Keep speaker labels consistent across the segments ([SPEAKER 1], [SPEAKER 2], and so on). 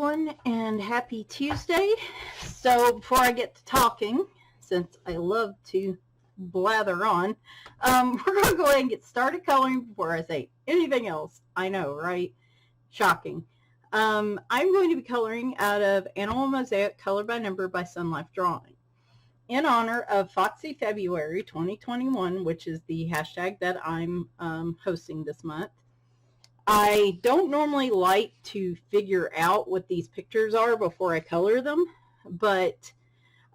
[SPEAKER 1] everyone, and happy Tuesday. So before I get to talking, since I love to blather on, we're going to go ahead and get started coloring before I say anything else. I know, right? Shocking. I'm going to be coloring out of Animal Mosaic Color by Number by Sunlife Drawing in honor of Foxy February 2021, which is the hashtag that I'm hosting this month. I don't normally like to figure out what these pictures are before I color them, but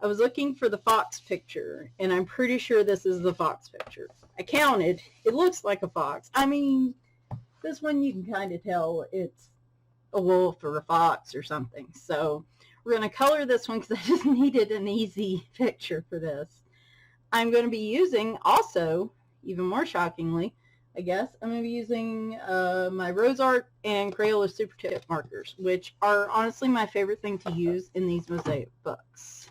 [SPEAKER 1] I was looking for the fox picture, and I'm pretty sure this is the fox picture. I counted. It looks like a fox. I mean, this one you can kind of tell it's a wolf or a fox or something. So we're going to color this one because I just needed an easy picture for this. I'm going to be using also, even more shockingly, I guess, I'm going to be using my Rose Art and Crayola Super Tip markers, which are honestly my favorite thing to use in these mosaic books.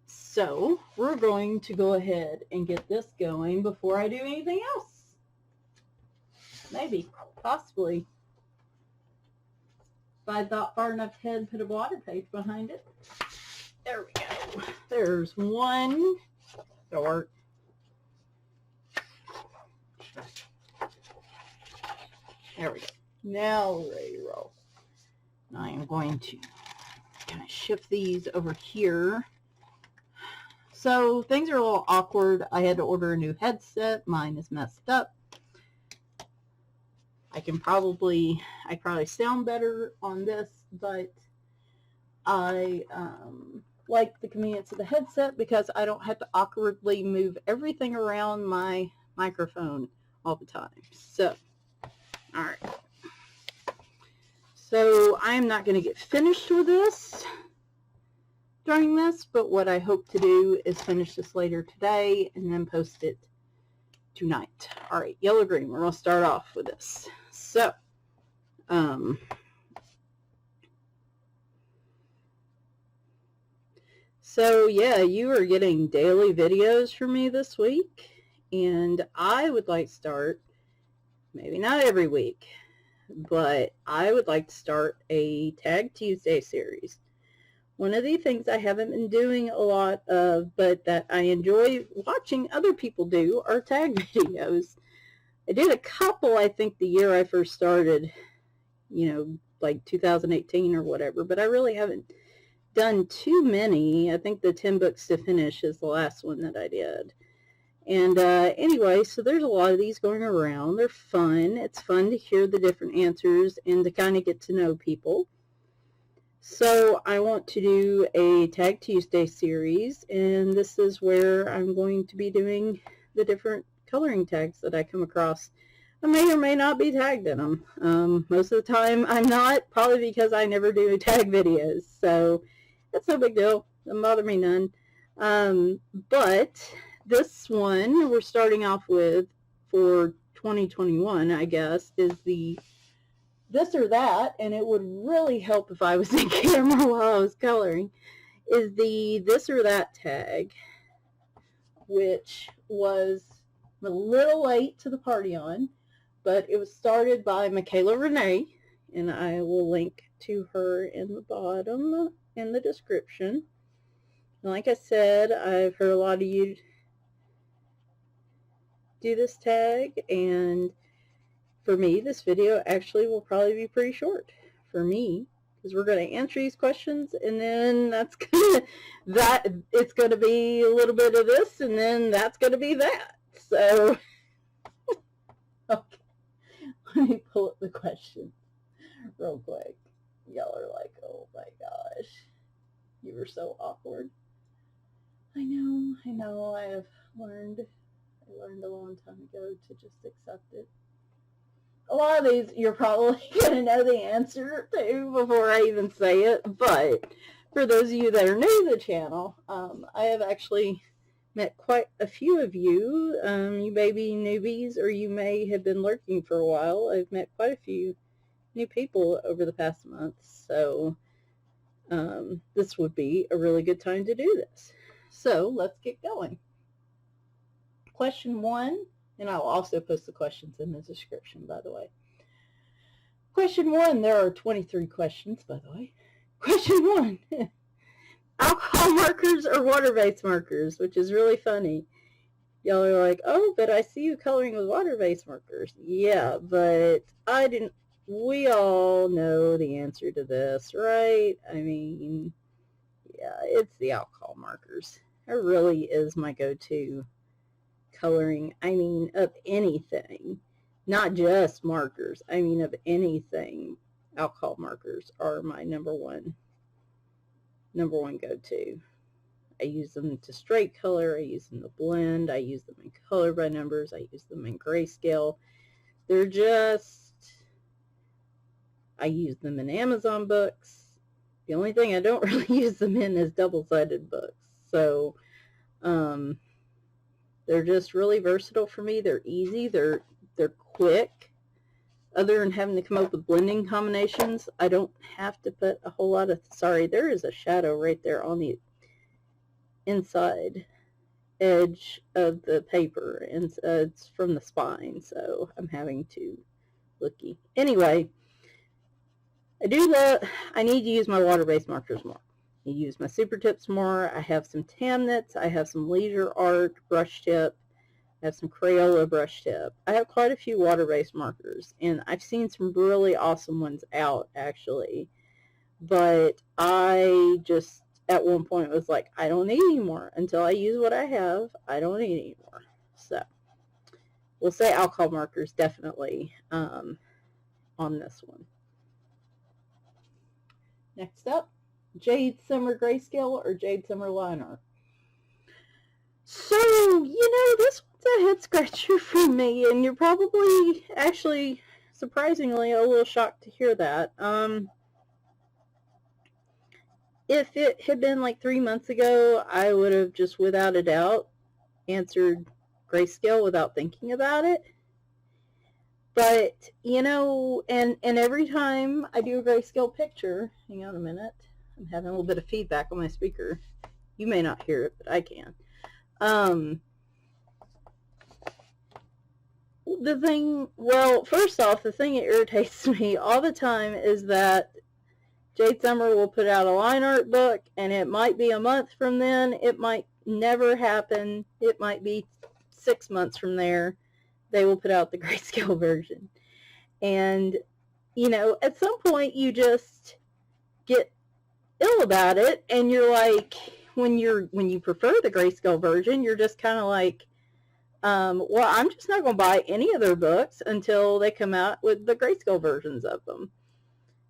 [SPEAKER 1] So we're going to go ahead and get this going before I do anything else. Maybe, possibly. If I thought far enough ahead, put a water page behind it. There we go. There's one dart. There we go. Now we're ready to roll. I am going to kind of shift these over here. So things are a little awkward. I had to order a new headset. Mine is messed up. I probably sound better on this, but I like the convenience of the headset because I don't have to awkwardly move everything around my microphone all the time. So, all right. So I am not going to get finished with this during this, but what I hope to do is finish this later today and then post it tonight. All right, yellow green. We're going to start off with this. So yeah, you are getting daily videos from me this week, and I would like to start, maybe not every week, but I would like to start a Tag Tuesday series. One of the things I haven't been doing a lot of, but that I enjoy watching other people do, are tag videos. I did a couple, I think, the year I first started, you know, like 2018 or whatever, but I really haven't done too many. I think the 10 books to finish is the last one that I did. And anyway, so there's a lot of these going around. They're fun. It's fun to hear the different answers and to kind of get to know people. So I want to do a Tag Tuesday series, and this is where I'm going to be doing the different coloring tags that I come across. I may or may not be tagged in them. Most of the time I'm not, probably because I never do tag videos. So that's no big deal. Doesn't bother me none. But this one we're starting off with for 2021, I guess, is the This or That, and it would really help if I was in camera while I was coloring, is the This or That tag, which was a little late to the party on, but it was started by Michaela Renee, and I will link to her in the bottom in the description. And like I said, I've heard a lot of you do this tag, and for me, this video actually will probably be pretty short for me, because we're going to answer these questions, and then it's going to be a little bit of this, and then that's going to be that. So, okay, let me pull up the questions real quick. Y'all are like, oh my gosh, you were so awkward. I know, I learned a long time ago to just accept it. A lot of these you're probably going to know the answer to before I even say it, but for those of you that are new to the channel, I have actually met quite a few of you. You may be newbies, or you may have been lurking for a while. I've met quite a few new people over the past month, so this would be a really good time to do this. So let's get going. Question 1, and I'll also post the questions in the description, by the way. Question 1, there are 23 questions, by the way. Question 1, alcohol markers or water-based markers, which is really funny. Y'all are like, oh, but I see you coloring with water-based markers. Yeah, but I didn't. We all know the answer to this, right? I mean, yeah, it's the alcohol markers. It really is my go-to coloring. I mean, of anything, not just markers. I mean, of anything, alcohol markers are my number one go-to. I use them to straight color, I use them to blend, I use them in color by numbers, I use them in grayscale. They're just, I use them in Amazon books. The only thing I don't really use them in is double-sided books. So, they're just really versatile for me. They're easy, they're quick. Other than having to come up with blending combinations, I don't have to put a whole lot of, sorry, there is a shadow right there on the inside edge of the paper, and it's from the spine, so I'm having to looky. Anyway, I need to use my water-based markers more. I use my super tips more. I have some Tamnets, I have some Leisure Art brush tip, I have some Crayola brush tip. I have quite a few water-based markers, and I've seen some really awesome ones out, actually, but I just at one point was like, I don't need any more. Until I use what I have, I don't need any more. So we'll say alcohol markers definitely on this one. Next up, Jade Summer Grayscale or Jade Summer Line Art. So, this one's a head scratcher for me, and you're probably actually surprisingly a little shocked to hear that. If it had been like 3 months ago, I would have just without a doubt answered grayscale without thinking about it. But, and every time I do a grayscale picture, hang on a minute, I'm having a little bit of feedback on my speaker. You may not hear it, but I can. First off, the thing that irritates me all the time is that Jade Summer will put out a line art book, and it might be a month from then. It might never happen. It might be 6 months from there. They will put out the grayscale version. And, at some point you just get ill about it, and you're like, when you prefer the grayscale version, you're just kind of like, well, I'm just not going to buy any of their books until they come out with the grayscale versions of them.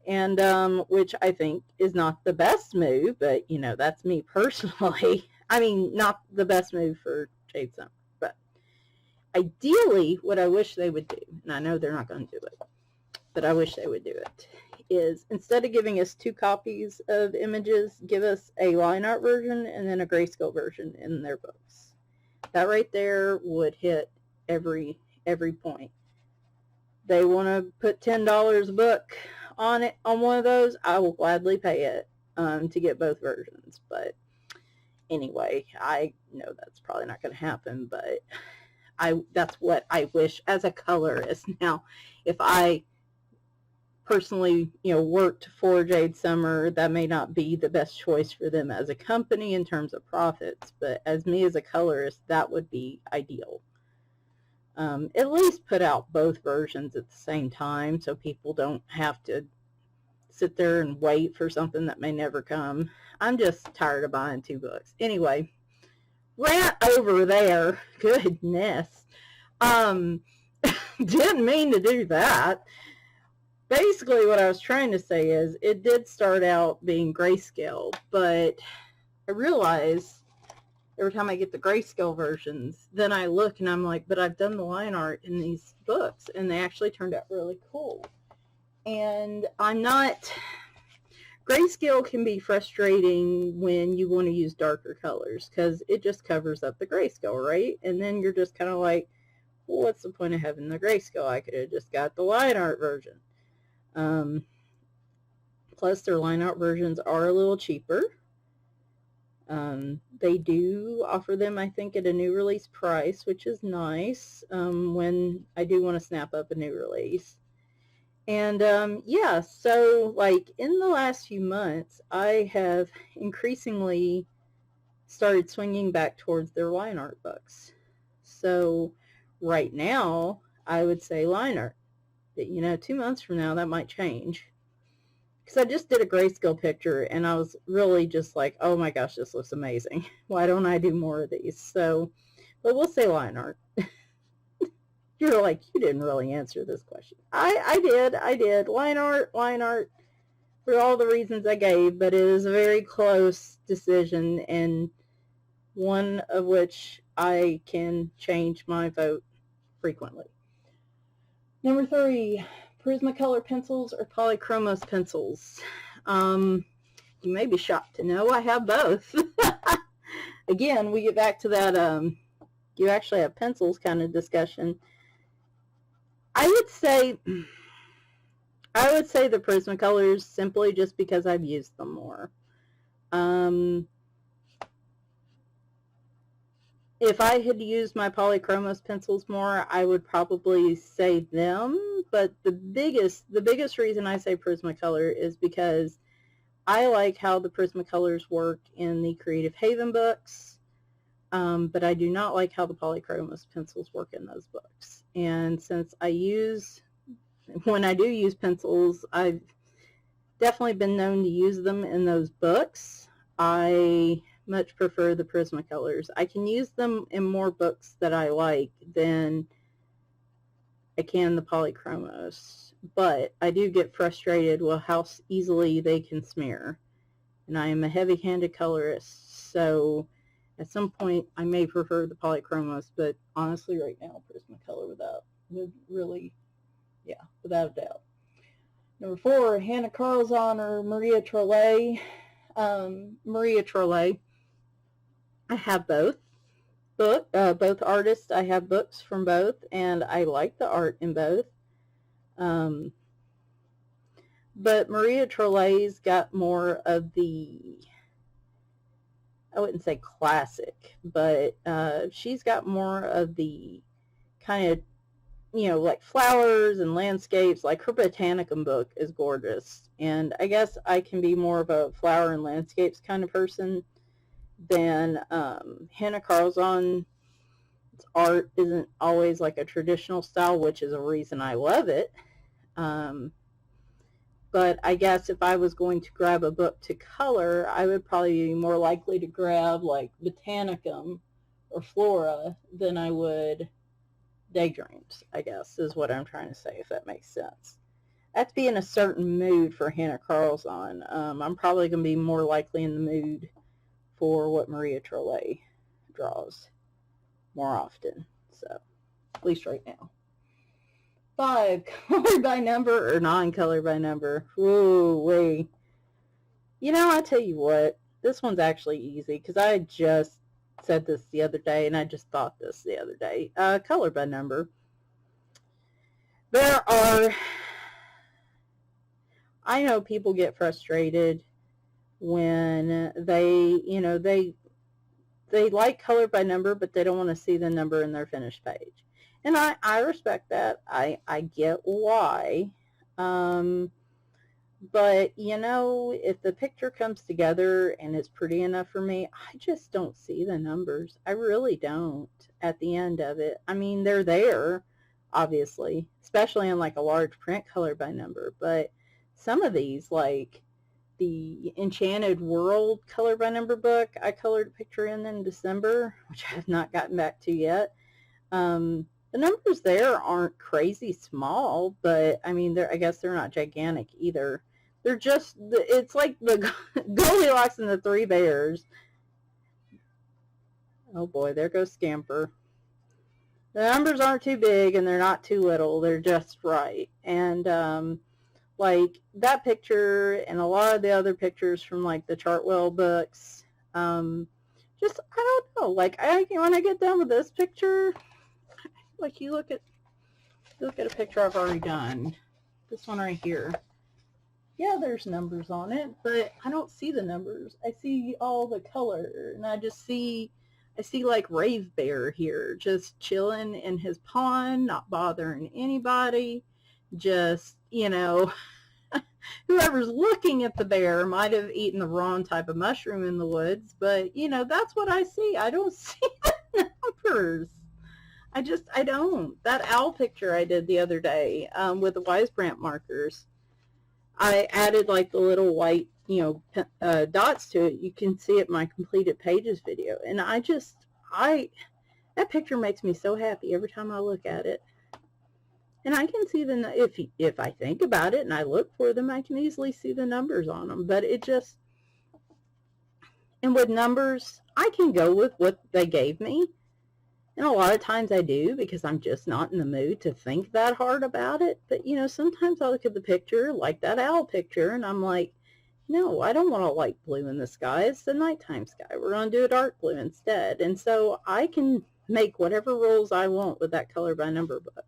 [SPEAKER 1] And which I think is not the best move, but that's me personally. I mean, not the best move for Jade Summer, but ideally what I wish they would do, and I know they're not going to do it, but I wish they would do it, is instead of giving us 2 copies of images, give us a line art version and then a grayscale version in their books. That right there would hit every point. They want to put $10 a book on one of those, I will gladly pay it to get both versions. But anyway, I know that's probably not going to happen, but that's what I wish as a colorist. Now, if I personally, worked for Jade Summer, that may not be the best choice for them as a company in terms of profits, but as me as a colorist, that would be ideal. At least put out both versions at the same time so people don't have to sit there and wait for something that may never come. I'm just tired of buying 2 books. Anyway, rant over there. Goodness. Didn't mean to do that. Basically, what I was trying to say is it did start out being grayscale, but I realized every time I get the grayscale versions, then I look and I'm like, but I've done the line art in these books, and they actually turned out really cool. And grayscale can be frustrating when you want to use darker colors, because it just covers up the grayscale, right? And then you're just kind of like, well, what's the point of having the grayscale? I could have just got the line art version. Plus, their line art versions are a little cheaper. They do offer them, I think, at a new release price, which is nice when I do want to snap up a new release. And yeah, so like in the last few months, I have increasingly started swinging back towards their line art books. So right now, I would say line art. But, you know, 2 months from now, that might change. Because I just did a grayscale picture, and I was really just like, oh my gosh, this looks amazing. Why don't I do more of these? So, but we'll say line art. You're like, you didn't really answer this question. I did. Line art, for all the reasons I gave, but it is a very close decision, and one of which I can change my vote frequently. Number 3, Prismacolor pencils or Polychromos pencils. You may be shocked to know I have both. Again, we get back to that you actually have pencils kind of discussion. I would say the Prismacolors simply just because I've used them more. If I had used my Polychromos pencils more, I would probably say them, but the biggest reason I say Prismacolor is because I like how the Prismacolors work in the Creative Haven books, but I do not like how the Polychromos pencils work in those books. And since when I do use pencils, I've definitely been known to use them in those books. I much prefer the Prismacolors. I can use them in more books that I like than I can the Polychromos, but I do get frustrated with how easily they can smear. And I am a heavy-handed colorist, so at some point I may prefer the Polychromos, but honestly right now Prismacolor without a doubt. Number 4, Hanna Karlzon or Maria Trolle. Maria Trolle. I have both. Both artists. I have books from both, and I like the art in both. But Maria Trolle's got more of the, I wouldn't say classic, but she's got more of the kind of, you know, like flowers and landscapes. Like her Botanicum book is gorgeous, and I guess I can be more of a flower and landscapes kind of person than Hanna Karlzon's art isn't always like a traditional style, which is a reason I love it. But I guess if I was going to grab a book to color, I would probably be more likely to grab like Botanicum or Flora than I would Daydreams, I guess, is what I'm trying to say, if that makes sense. I have to be in a certain mood for Hanna Karlzon. I'm probably going to be more likely in the mood for what Maria Trolle draws more often, so at least right now. 5, color by number or non-color by number. Woo-wee. You know, I tell you what, this one's actually easy because I just said this the other day, and I just thought this the other day. Color by number. I know people get frustrated when they like color by number, but they don't want to see the number in their finished page. And I respect that. I get why. But, you know, if the picture comes together and it's pretty enough for me, I just don't see the numbers. I really don't at the end of it. I mean, they're there, obviously, especially in like a large print color by number. But some of these, like the Enchanted World color by number book, I colored a picture in December, which I have not gotten back to yet. The numbers there aren't crazy small, but I mean, I guess they're not gigantic either. They're just, it's like the Goldilocks and the Three Bears. Oh boy, there goes Scamper. The numbers aren't too big and they're not too little. They're just right. And like that picture and a lot of the other pictures from like the Chartwell books, just, I don't know, like when I get done with this picture, like you look at a picture I've already done, this one right here. Yeah, there's numbers on it, but I don't see the numbers. I see all the color, and I see like Rave Bear here, just chilling in his pond, not bothering anybody. just, you know, whoever's looking at the bear might have eaten the wrong type of mushroom in the woods, but, you know, that's what I see. I don't see the numbers. I don't. That owl picture I did the other day with the Weisbrand markers, I added like the little white, you know, dots to it. You can see it in my completed pages video. And that picture makes me so happy every time I look at it. And I can see if I think about it and I look for them, I can easily see the numbers on them. But it just, and with numbers, I can go with what they gave me. And a lot of times I do because I'm just not in the mood to think that hard about it. But, you know, sometimes I look at the picture, like that owl picture, and I'm like, no, I don't want a light blue in the sky. It's the nighttime sky. We're going to do a dark blue instead. And so I can make whatever rules I want with that color by number book.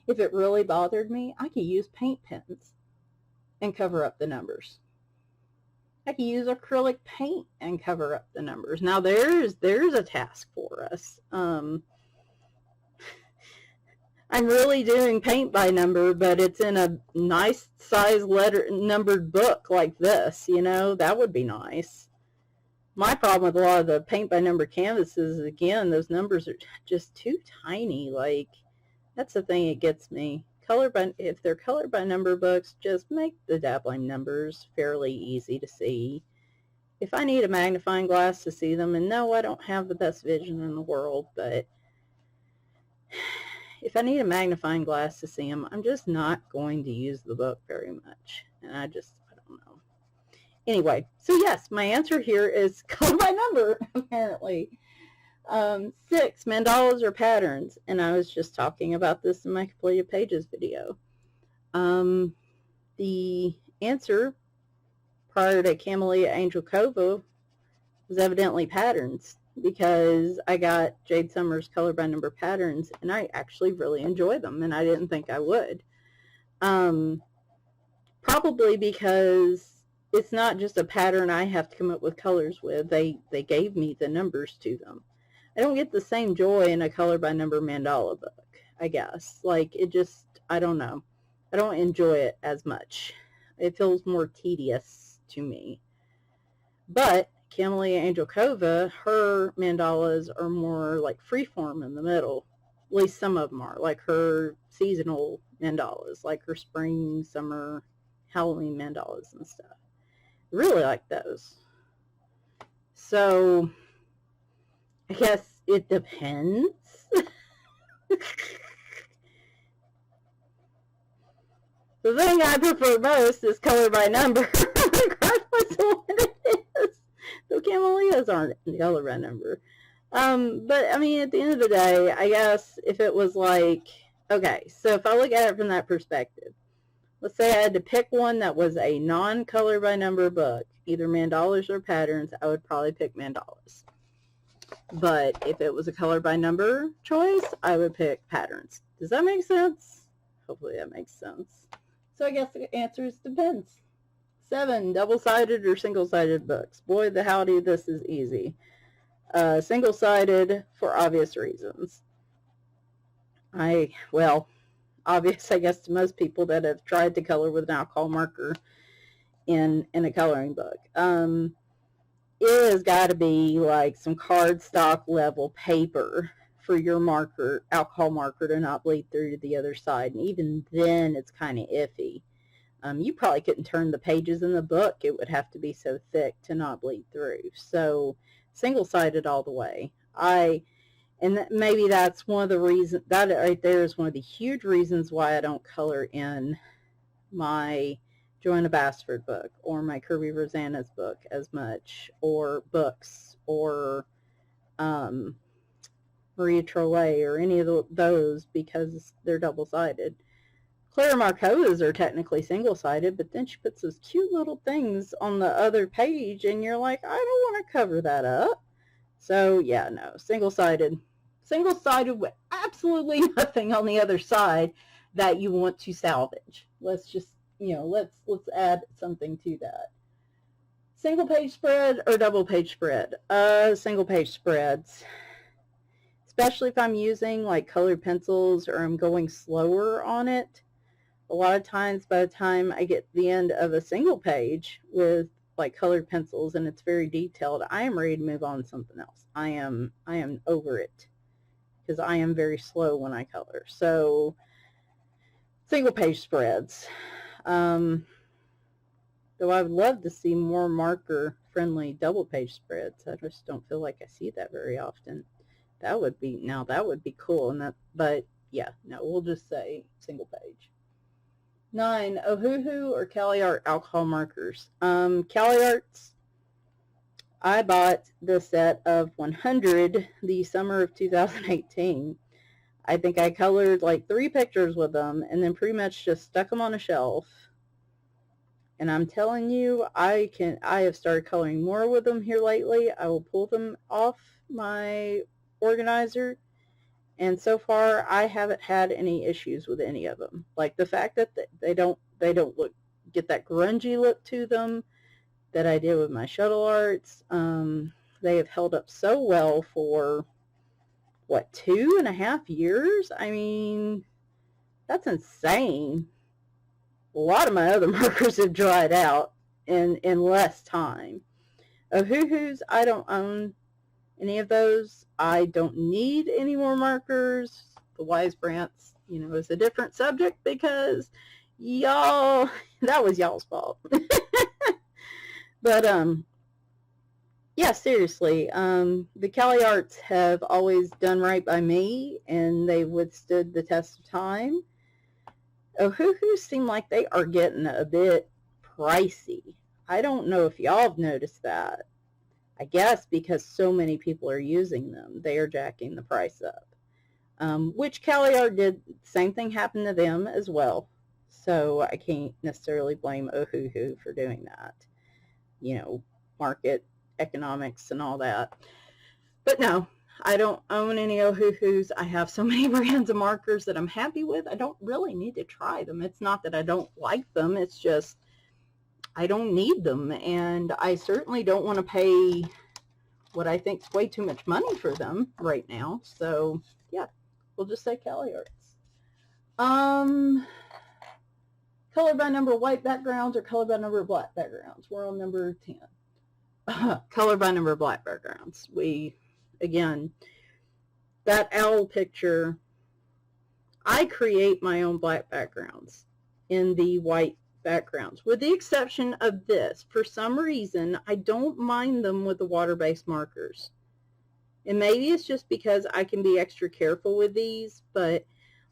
[SPEAKER 1] If it really bothered me, I could use paint pens and cover up the numbers. I can use acrylic paint and cover up the numbers. Now there's a task for us. I'm really doing paint by number, but it's in a nice size numbered book like this, you know, that would be nice. My problem with a lot of the paint by number canvases, again, those numbers are just too tiny. Like, that's the thing that gets me. If they're color by number books, just make the dabbling numbers fairly easy to see. If I need a magnifying glass to see them, and no, I don't have the best vision in the world, but if I need a magnifying glass to see them, I'm just not going to use the book very much. And I don't know. Anyway, so yes, my answer here is color by number, apparently. 6, mandalas or patterns, and I was just talking about this in my completed pages video. The answer prior to Camellia Angel Cova was evidently patterns, because I got Jade Summer's color by number patterns, and I actually really enjoy them, and I didn't think I would. Probably because it's not just a pattern I have to come up with colors with. They gave me the numbers to them. I don't get the same joy in a color by number mandala book, I guess. Like, it just, I don't know. I don't enjoy it as much. It feels more tedious to me. But Camellia Angel Cova, her mandalas are more like freeform in the middle. At least some of them are, like her seasonal mandalas, like her spring, summer, Halloween mandalas and stuff. I really like those. So I guess it depends. The thing I prefer most is color by number, regardless of what it is. So camellias aren't color by number. But I mean, at the end of the day, I guess if it was like, okay, so if I look at it from that perspective, let's say I had to pick one that was a non-color by number book, either mandalas or patterns, I would probably pick mandalas. But if it was a color by number choice, I would pick patterns. Does that make sense? Hopefully that makes sense. So I guess the answer is depends. 7, double-sided or single-sided books. Boy, the howdy, this is easy. Single-sided for obvious reasons. Obvious, I guess, to most people that have tried to color with an alcohol marker in a coloring book. It has got to be like some cardstock level paper for your marker, alcohol marker, to not bleed through to the other side. And even then, it's kind of iffy. You probably couldn't turn the pages in the book. It would have to be so thick to not bleed through. So single-sided all the way. Maybe that's one of the reasons, that right there is one of the huge reasons why I don't color in my Johanna Basford book or my Kerby Rosannes book as much, or books, or Maria Trolle, or any of those, because they're double-sided. Clara Marcova's are technically single-sided, but then she puts those cute little things on the other page, and you're like, I don't want to cover that up. So, yeah, no, single-sided. Single-sided with absolutely nothing on the other side that you want to salvage. Let's just, let's add something to that. Single-page spread or double-page spread? Single-page spreads. Especially if I'm using, like, colored pencils or I'm going slower on it. a lot of times by the time I get to the end of a single page with like colored pencils and it's very detailed, I am ready to move on to something else. I am over it because I am very slow when I color. So single page spreads. Though I would love to see more marker friendly double page spreads. I just don't feel like I see that very often. That would be cool. And but yeah, no, we'll just say single page. 9, Ohuhu or Caliart alcohol markers. Caliarts, I bought the set of 100 the summer of 2018. I think I colored like 3 pictures with them and then pretty much just stuck them on a shelf. And I'm telling you, I have started coloring more with them here lately. I will pull them off my organizer, and so far I haven't had any issues with any of them. Like the fact that they don't get that grungy look to them that I did with my shuttle arts. They have held up so well for what, 2.5 years? I mean, that's insane. A lot of my other markers have dried out in less time. Ohuhus, I don't own any of those. I don't need any more markers. The Wise Brants, is a different subject because y'all, that was y'all's fault. But, yeah, seriously, the Caliarts have always done right by me, and they withstood the test of time. Ohuhu seem like they are getting a bit pricey. I don't know if y'all have noticed that. I guess because so many people are using them, they are jacking the price up. Which Caliart did, same thing happened to them as well. So I can't necessarily blame Ohuhu for doing that. Market economics and all that. But no, I don't own any Ohuhus. I have so many brands of markers that I'm happy with. I don't really need to try them. It's not that I don't like them. It's just I don't need them. And I certainly don't want to pay what I think is way too much money for them right now. So, yeah, we'll just say Caliarts. Color by number white backgrounds or color by number black backgrounds? We're on number 10. Color by number black backgrounds. Again, that owl picture, I create my own black backgrounds in the white backgrounds, with the exception of this. For some reason, I don't mind them with the water-based markers. And maybe it's just because I can be extra careful with these, but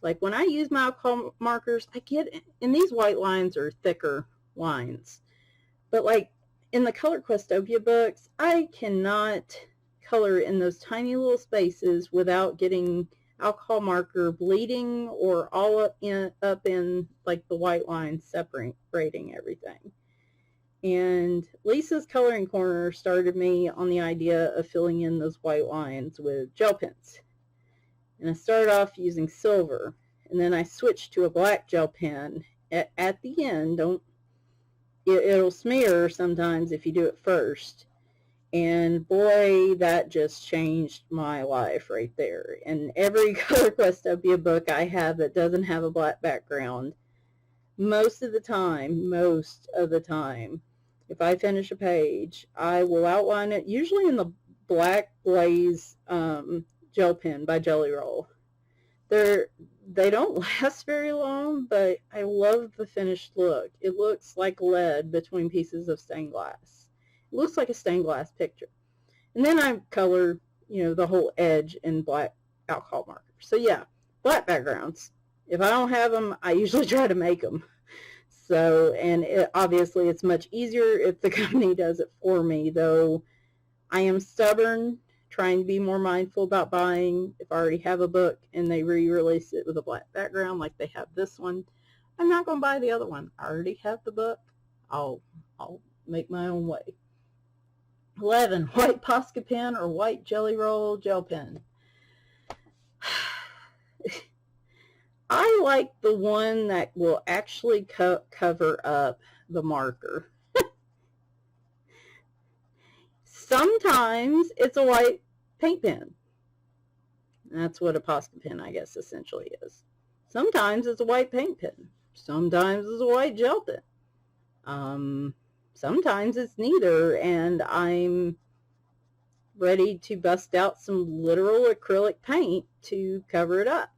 [SPEAKER 1] like when I use my alcohol markers, and these white lines are thicker lines, but like in the Color Questopia books, I cannot color in those tiny little spaces without getting alcohol marker bleeding or all up in like the white lines separating everything. And Lisa's Coloring Corner started me on the idea of filling in those white lines with gel pens. And I started off using silver, and then I switched to a black gel pen. At the end, it'll smear sometimes if you do it first. And boy, that just changed my life right there. And every Color Questopia book I have that doesn't have a black background, most of the time, if I finish a page, I will outline it, usually in the Black Blaze gel pen by Jelly Roll. They don't last very long, but I love the finished look. It looks like lead between pieces of stained glass. It looks like a stained glass picture. And then I color, the whole edge in black alcohol marker. So yeah, black backgrounds. If I don't have them, I usually try to make them. So, and obviously it's much easier if the company does it for me, though I am stubborn, trying to be more mindful about buying. If I already have a book and they re-release it with a black background like they have this one, I'm not going to buy the other one. I already have the book. I'll make my own way. 11, white Posca pen or white Jelly Roll gel pen. I like the one that will actually cover up the marker. Sometimes it's a white paint pen. That's what a Posca pen, I guess, essentially is. Sometimes it's a white paint pen. sometimes it's a white gel pen. Sometimes it's neither, and I'm ready to bust out some literal acrylic paint to cover it up.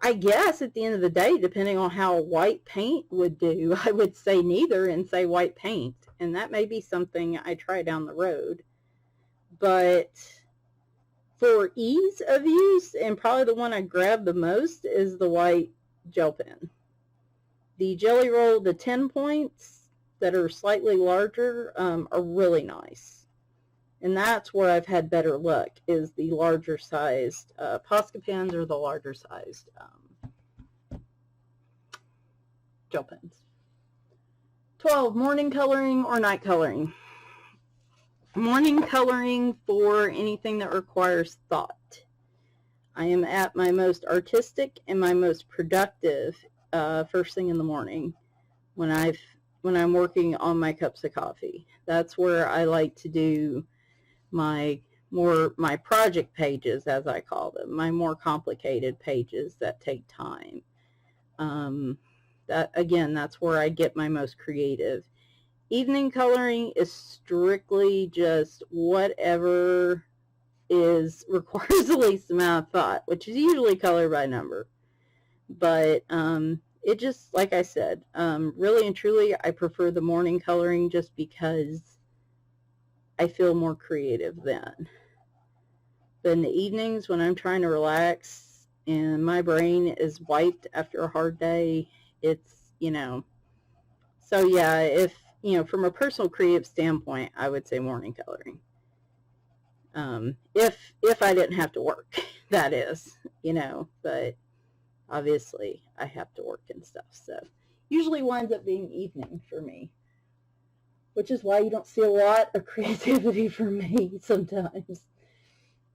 [SPEAKER 1] I guess at the end of the day, depending on how white paint would do, I would say neither and say white paint. And that may be something I try down the road. But for ease of use, and probably the one I grab the most, is the white gel pen. The Jelly Roll, the 10 points that are slightly larger, are really nice. And that's where I've had better luck, is the larger sized posca pens or the larger sized gel pens. 12, morning coloring or night coloring. Morning coloring for anything that requires thought. I am at my most artistic and my most productive first thing in the morning when I'm working on my cups of coffee. That's where I like to do my project pages, as I call them, my more complicated pages that take time. That's where I get my most creative. Evening coloring is strictly just whatever requires the least amount of thought, which is usually color by number. But it just, like I said, really and truly, I prefer the morning coloring just because I feel more creative then. But in the evenings, when I'm trying to relax and my brain is wiped after a hard day, it's, so yeah, if, from a personal creative standpoint, I would say morning coloring. If I didn't have to work, that is, but obviously I have to work and stuff, so usually winds up being evening for me, which is why you don't see a lot of creativity from me sometimes.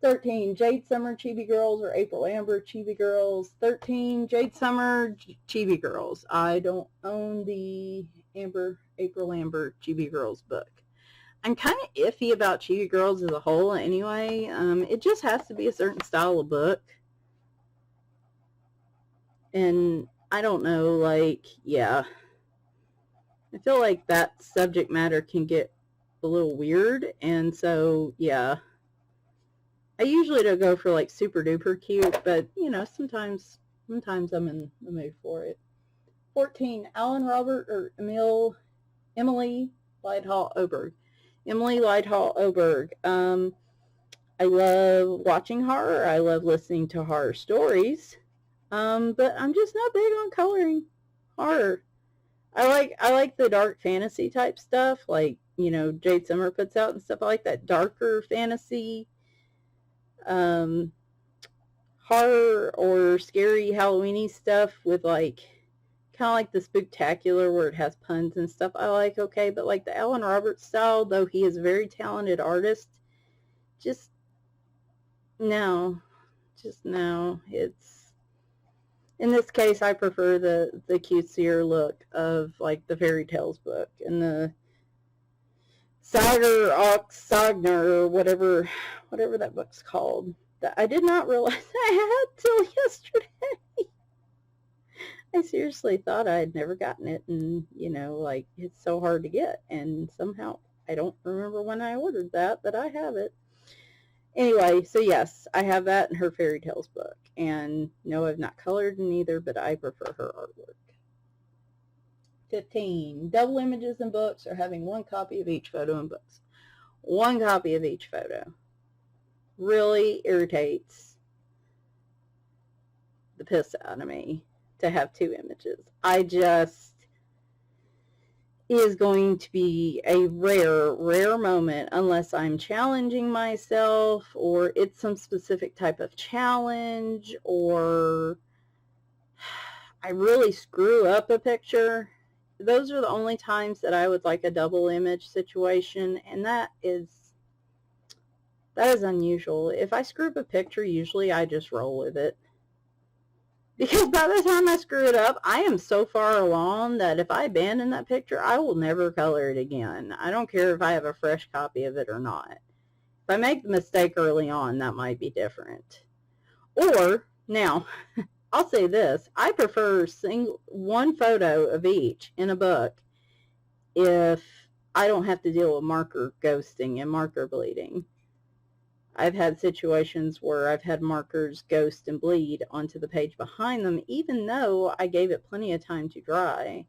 [SPEAKER 1] 13, Jade Summer Chibi Girls or April Amber Chibi Girls. 13, Jade Summer Chibi Girls. I don't own the April Amber Chibi Girls book. I'm kind of iffy about Chibi Girls as a whole anyway. It just has to be a certain style of book. And I don't know, yeah. I feel like that subject matter can get a little weird, and so, yeah. I usually don't go for, super duper cute, but, sometimes I'm in the mood for it. 14, Alan Robert or Emelie Lidehall Oberg. Emelie Lidehall Oberg. I love watching horror. I love listening to horror stories. But I'm just not big on coloring horror. I like the dark fantasy type stuff, Jade Summer puts out and stuff. I like that darker fantasy, horror or scary Halloween-y stuff with kind of like the Spooktacular where it has puns and stuff. I like, okay, but the Alan Roberts style, though he is a very talented artist, just no. It's, in this case, I prefer the cutesier look of the Fairy Tales book and the Sagner or whatever that book's called. That I did not realize I had till yesterday. I seriously thought I had never gotten it, and it's so hard to get, and somehow I don't remember when I ordered that, but I have it. Anyway, so yes, I have that in her Fairy Tales book, and no, I've not colored in either, but I prefer her artwork. 15, double images in books or having one copy of each photo in books. One copy of each photo really irritates the piss out of me to have two images. It is going to be a rare moment unless I'm challenging myself or it's some specific type of challenge or I really screw up a picture. Those are the only times that I would like a double image situation, and that is unusual. If I screw up a picture, usually I just roll with it. Because by the time I screw it up, I am so far along that if I abandon that picture, I will never color it again. I don't care if I have a fresh copy of it or not. If I make the mistake early on, that might be different. Or, now, I'll say this, I prefer one photo of each in a book if I don't have to deal with marker ghosting and marker bleeding. I've had situations where I've had markers ghost and bleed onto the page behind them, even though I gave it plenty of time to dry.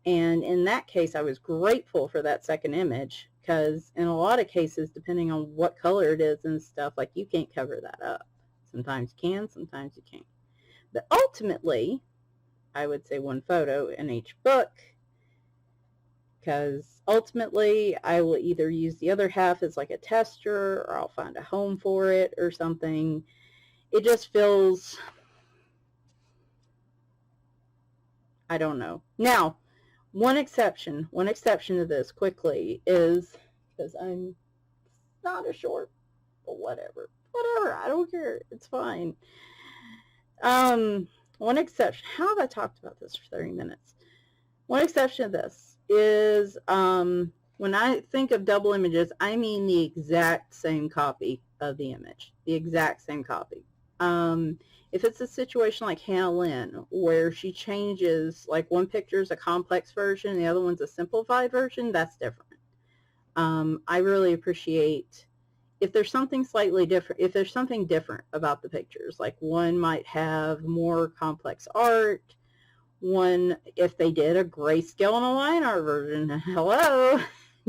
[SPEAKER 1] And in that case, I was grateful for that second image, because in a lot of cases, depending on what color it is and stuff, like, you can't cover that up. Sometimes you can, sometimes you can't. But ultimately, I would say one photo in each book, because ultimately I will either use the other half as like a tester, or I'll find a home for it or something. It just feels, I don't know. Now, one exception to this quickly is, because I'm not a short, but whatever, I don't care, it's fine. One exception, how have I talked about this for 30 minutes? One exception to this is, when I think of double images, I mean the exact same copy of the image, the exact same copy. If it's a situation like Hanna Lynn, where she changes, like one picture is a complex version and the other one's a simplified version, that's different. I really appreciate if there's something slightly different, if there's something different about the pictures, like one might have more complex art, one, if they did a grayscale and a line art version, hello,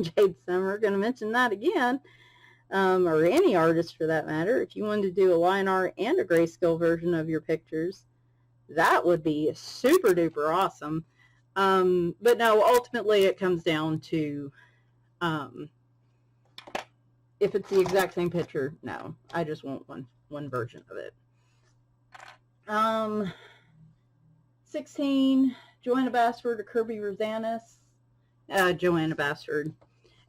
[SPEAKER 1] Jade Summer, going to mention that again, or any artist for that matter, if you wanted to do a line art and a grayscale version of your pictures, that would be super duper awesome. But no, ultimately it comes down to, if it's the exact same picture, no, I just want one version of it. 16, Johanna Basford or Kerby Rosannes. Johanna Basford.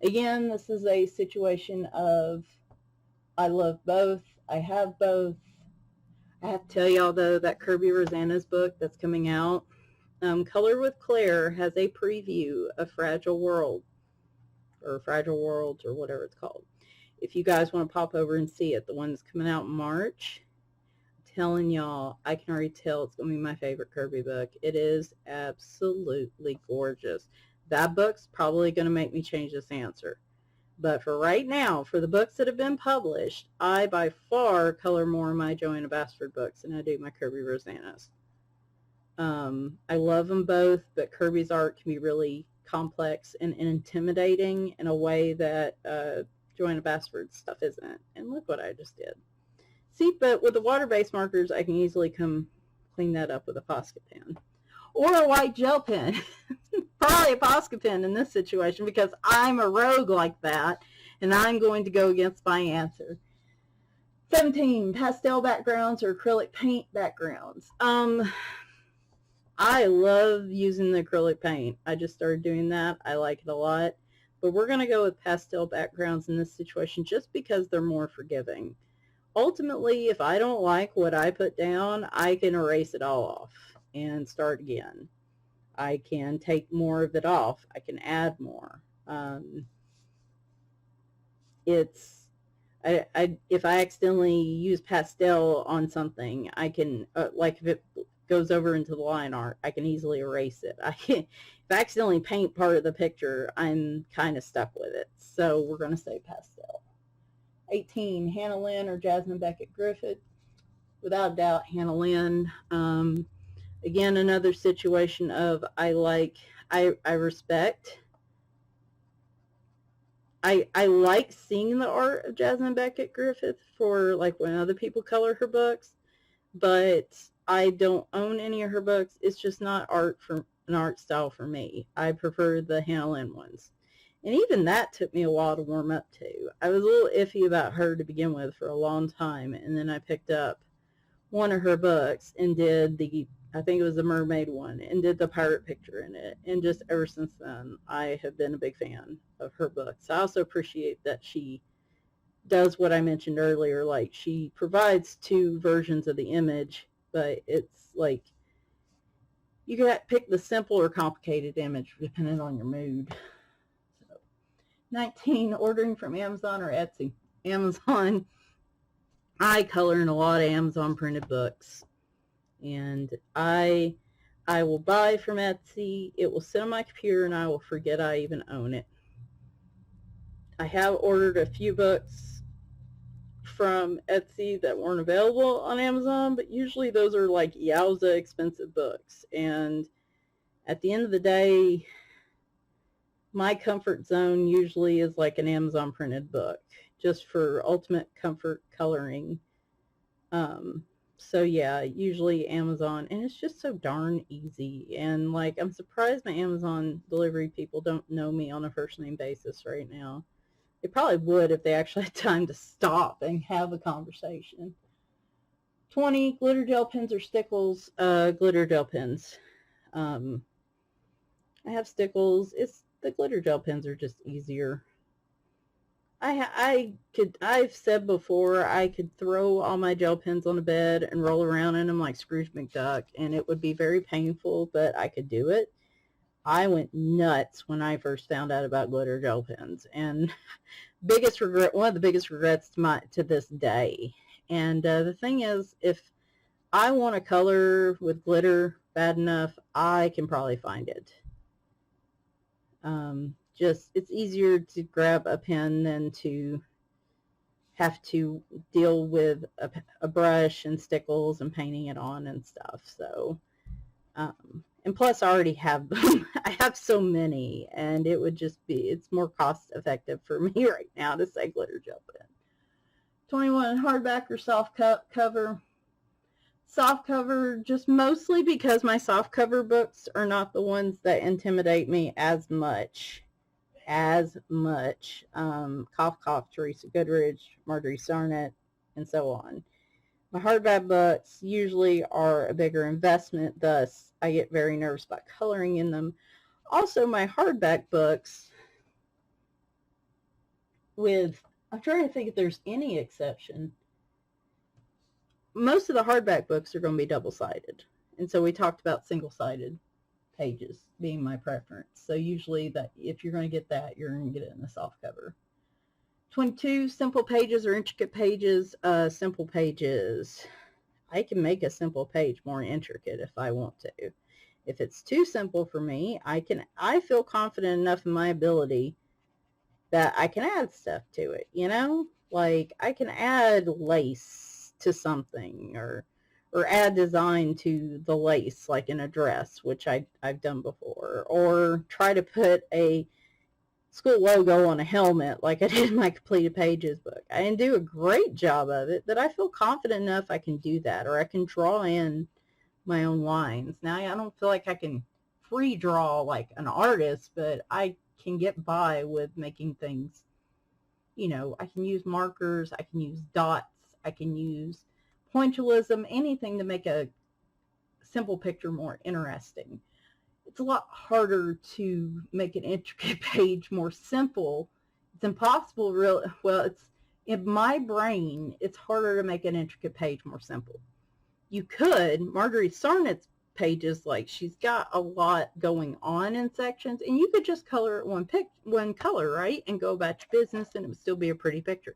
[SPEAKER 1] Again, this is a situation of, I love both. I have both. I have to tell y'all, though, that Kerby Rosannes book that's coming out, Color with Claire, has a preview of Fragile World, or Fragile Worlds, or whatever it's called. If you guys want to pop over and see it, the one that's coming out in March, I'm telling y'all, I can already tell it's going to be my favorite Kerby book. It is absolutely gorgeous. That book's probably going to make me change this answer. But for right now, for the books that have been published, I by far color more of my Johanna Basford books than I do my Kerby Rosannes. I love them both, but Kerby's art can be really complex and intimidating in a way that Johanna Basford's stuff isn't. And look what I just did. See, but with the water-based markers, I can easily come clean that up with a posca pen. Or a white gel pen. Probably a posca pen in this situation, because I'm a rogue like that, and I'm going to go against my answer. 17, pastel backgrounds or acrylic paint backgrounds. I love using the acrylic paint. I just started doing that. I like it a lot. But we're going to go with pastel backgrounds in this situation just because they're more forgiving. Ultimately, if I don't like what I put down, I can erase it all off and start again. I can take more of it off. I can add more. If I accidentally use pastel on something, I can, like if it goes over into the line art, I can easily erase it. If I accidentally paint part of the picture, I'm kind of stuck with it. So we're going to say pastel. 18, Hanna Lynn or Jasmine Beckett Griffith. Without a doubt, Hanna Lynn. Again, another situation of I respect. I like seeing the art of Jasmine Beckett Griffith for like when other people color her books, but I don't own any of her books. It's just not an art style for me. I prefer the Hanna Lynn ones. And even that took me a while to warm up to. I was a little iffy about her to begin with for a long time, and then I picked up one of her books and did I think it was the mermaid one, and did the pirate picture in it. And just ever since then, I have been a big fan of her books. I also appreciate that she does what I mentioned earlier, like she provides two versions of the image, but it's like you can pick the simple or complicated image depending on your mood. So, 19, ordering from Amazon or Etsy. Amazon. I color in a lot of Amazon printed books. And I will buy from Etsy. It will sit on my computer and I will forget I even own it. I have ordered a few books from Etsy that weren't available on Amazon, but usually those are like yowza expensive books. And at the end of the day, my comfort zone usually is like an Amazon printed book, just for ultimate comfort coloring. So yeah, usually Amazon, and it's just so darn easy. And like, I'm surprised my Amazon delivery people don't know me on a first name basis right now. They probably would if they actually had time to stop and have a conversation. 20 glitter gel pens or stickles. Glitter gel pens. I have stickles. The glitter gel pens are just easier. I've said before, I could throw all my gel pens on the bed and roll around in them like Scrooge McDuck, and it would be very painful, but I could do it. I went nuts when I first found out about glitter gel pens, and one of the biggest regrets to this day. And the thing is, if I want a color with glitter bad enough, I can probably find it. It's easier to grab a pen than to have to deal with a brush and stickles and painting it on and stuff. So, and plus I already have them. I have so many, and it's more cost effective for me right now to say glitter gel pen. 21 hardback or soft cover. Soft cover, just mostly because my soft cover books are not the ones that intimidate me as much. Cough Cough, Teresa Goodridge, Marjorie Sarnett, and so on. My hardback books usually are a bigger investment, thus I get very nervous about coloring in them. Also, my hardback books, I'm trying to think if there's any exception. Most of the hardback books are going to be double-sided, and so we talked about single-sided pages being my preference. So usually that if you're going to get that, you're going to get it in a soft cover. 22 simple pages or intricate pages. Simple pages. I can make a simple page more intricate if I want to. If it's too simple for me, I feel confident enough in my ability that I can add stuff to it, like I can add lace to something, or add design to the lace, like in a dress, which I've done before, or try to put a school logo on a helmet like I did in my completed pages book. I didn't do a great job of it, but I feel confident enough I can do that, or I can draw in my own lines. Now, I don't feel like I can free draw like an artist, but I can get by with making things, I can use markers, I can use dots, I can use pointillism, anything to make a simple picture more interesting. It's a lot harder to make an intricate page more simple. It's impossible, really. Well, it's in my brain, it's harder to make an intricate page more simple. You could, Marjorie Sarnett's pages, like she's got a lot going on in sections, and you could just color it one color, right, and go about your business, and it would still be a pretty picture.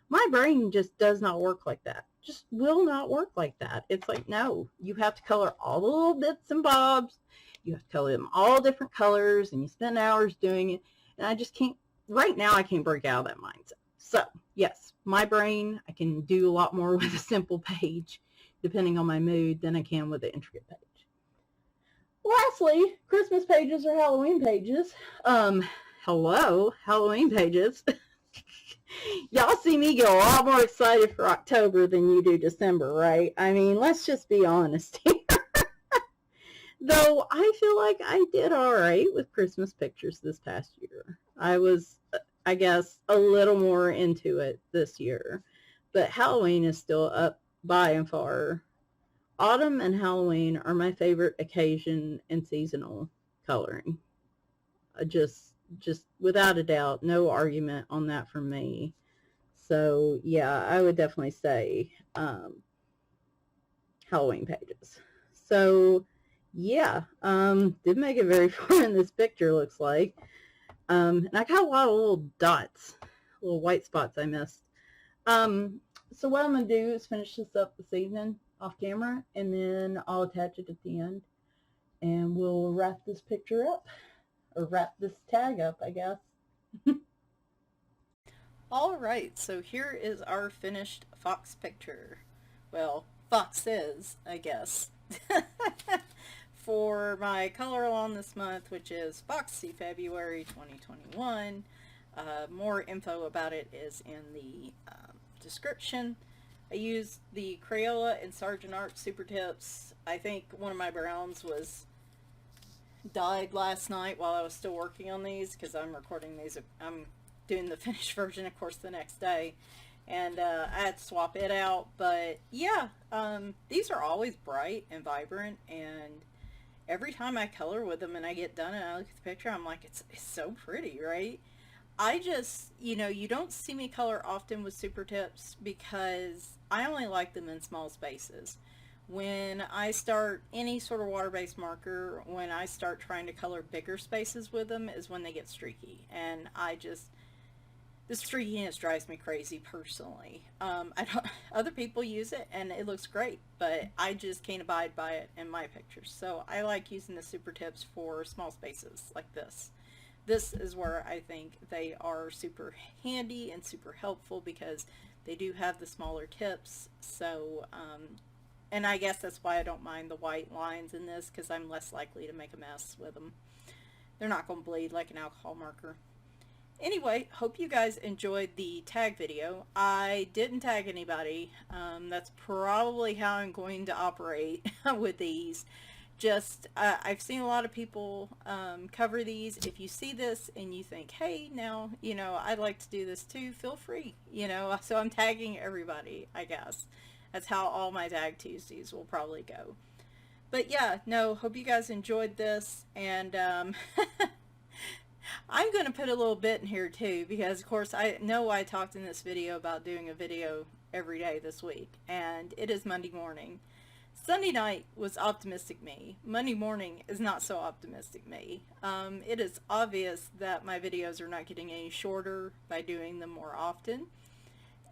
[SPEAKER 1] My brain just does not work like that. Just will not work like that. It's like, no, you have to color all the little bits and bobs. You have to color them all different colors, and you spend hours doing it. And I just can't, right now, I can't break out of that mindset. So, yes, my brain, I can do a lot more with a simple page, depending on my mood, than I can with an intricate page. Lastly, Christmas pages or Halloween pages. Hello, Halloween pages. Y'all see me get a lot more excited for October than you do December, right? I mean, let's just be honest here. Though I feel like I did all right with Christmas pictures this past year. I was, I guess, a little more into it this year. But Halloween is still up by and far. Autumn and Halloween are my favorite occasion and seasonal coloring. Just without a doubt, no argument on that from me. So yeah, I would definitely say Halloween pages. So yeah, did make it very far in this picture, looks like. And I got a lot of little dots, little white spots I missed. So what I'm going to do is finish this up this evening. off camera, and then I'll attach it at the end, and we'll wrap this picture up, or wrap this tag up, I guess. Alright, so here is our finished fox picture. Well, foxes, I guess. For my color along this month, which is Foxy February 2021. More info about it is in the description. I used the Crayola and Sargent Art Super Tips. I think one of my browns died last night while I was still working on these, because I'm recording these. I'm doing the finished version, of course, the next day, and I had to swap it out. But yeah, these are always bright and vibrant, and every time I color with them and I get done and I look at the picture, I'm like, it's so pretty, right? I just, you know, you don't see me color often with Super Tips because I only like them in small spaces. When I start any sort of water-based marker, when I start trying to color bigger spaces with them is when they get streaky, and the streakiness drives me crazy personally. Other people use it and it looks great, but I just can't abide by it in my pictures. So I like using the Super Tips for small spaces like this. This is where I think they are super handy and super helpful, because they do have the smaller tips. So, and I guess that's why I don't mind the white lines in this, because I'm less likely to make a mess with them. They're not going to bleed like an alcohol marker. Anyway, hope you guys enjoyed the tag video. I didn't tag anybody. That's probably how I'm going to operate with these. Just, I've seen a lot of people cover these. If you see this and you think, hey, now, you know, I'd like to do this too, feel free, you know. So I'm tagging everybody, I guess. That's how all my Tag Tuesdays will probably go. But yeah, no, hope you guys enjoyed this, and I'm going to put a little bit in here too, because of course I know I talked in this video about doing a video every day this week, and it is Monday morning. Sunday night was optimistic me. Monday morning is not so optimistic me. It is obvious that my videos are not getting any shorter by doing them more often,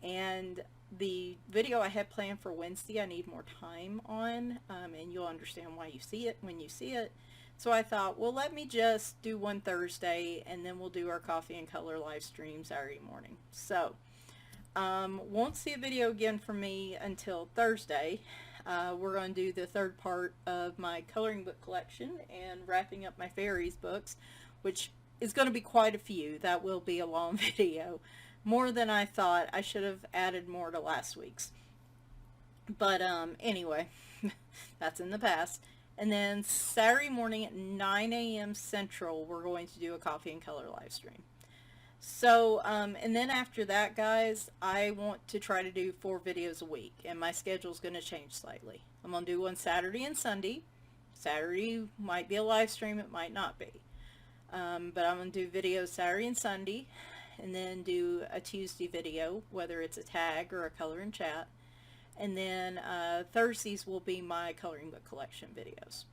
[SPEAKER 1] and the video I had planned for Wednesday I need more time on, and you'll understand why you see it when you see it. So I thought, well, let me just do one Thursday, and then we'll do our coffee and color live stream Saturday morning. So won't see a video again from me until Thursday. We're going to do the third part of my coloring book collection and wrapping up my fairies books, which is going to be quite a few. That will be a long video. More than I thought. I should have added more to last week's. But anyway, that's in the past. And then Saturday morning at 9 a.m. Central, we're going to do a coffee and color live stream. So, and then after that, guys, I want to try to do 4 videos a week, and my schedule's going to change slightly. I'm going to do one Saturday and Sunday. Saturday might be a live stream, it might not be. But I'm going to do videos Saturday and Sunday, and then do a Tuesday video, whether it's a tag or a color and chat. And then Thursdays will be my coloring book collection videos.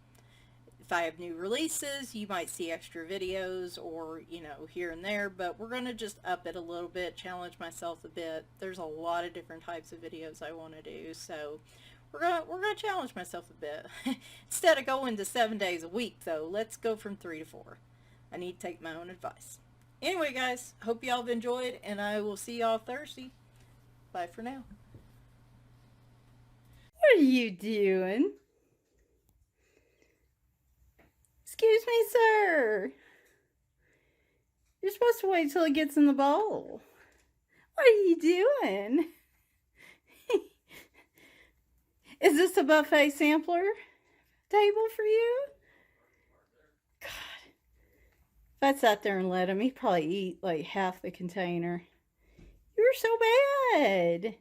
[SPEAKER 1] If I have new releases, you might see extra videos, or, you know, here and there, but we're going to just up it a little bit, challenge myself a bit. There's a lot of different types of videos I want to do, so we're going to challenge myself a bit. Instead of going to 7 days a week, though, let's go from 3 to 4. I need to take my own advice. Anyway, guys, hope y'all have enjoyed, and I will see y'all Thursday. Bye for now. What are you doing? Excuse me, sir. You're supposed to wait till it gets in the bowl. What are you doing? Is this a buffet sampler table for you? God. If I sat there and let him, he'd probably eat like half the container. You're so bad.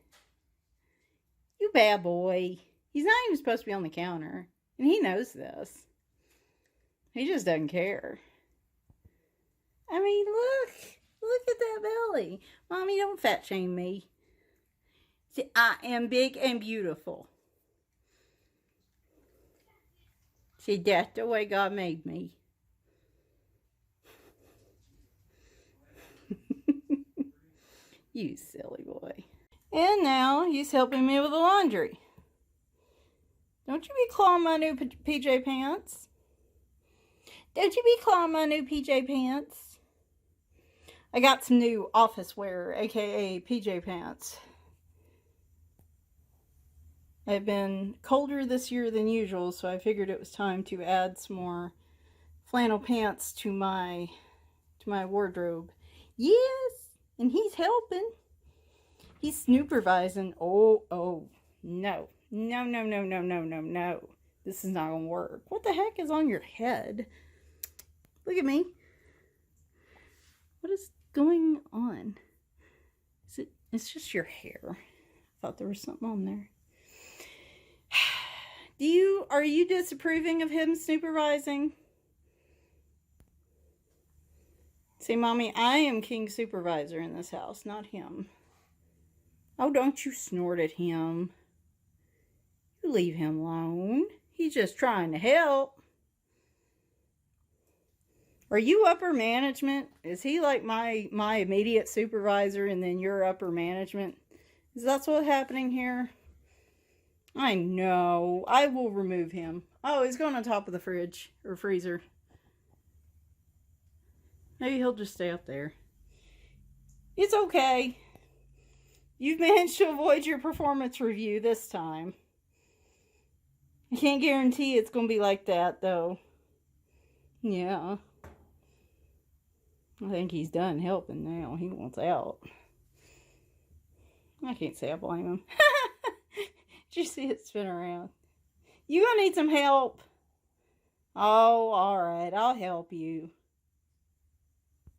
[SPEAKER 1] You bad boy. He's not even supposed to be on the counter. And he knows this. He just doesn't care. I mean, look at that belly. Mommy, don't fat shame me. See, I am big and beautiful. See, that's the way God made me. You silly boy. And now he's helping me with the laundry. Don't you be clawing my new PJ pants. Don't you be clawing my new PJ pants. I got some new office wear, aka PJ pants. I've been colder this year than usual, so I figured it was time to add some more flannel pants to my wardrobe. Yes, and he's helping. He's snoopervising. Oh, no. No. This is not gonna work. What the heck is on your head? Look at me. What is going on? It's just your hair. I thought there was something on there. Are you disapproving of him supervising? See, Mommy, I am king supervisor in this house, not him. Oh, don't you snort at him. You leave him alone. He's just trying to help. Are you upper management? Is he like my immediate supervisor and then you're upper management? Is that what's happening here? I know. I will remove him. Oh, he's going on top of the fridge or freezer. Maybe he'll just stay up there. It's okay. You've managed to avoid your performance review this time. I can't guarantee it's going to be like that, though. Yeah. I think he's done helping now. He wants out. I can't say I blame him. Did you see it spin around? You gonna need some help? Oh, alright. I'll help you.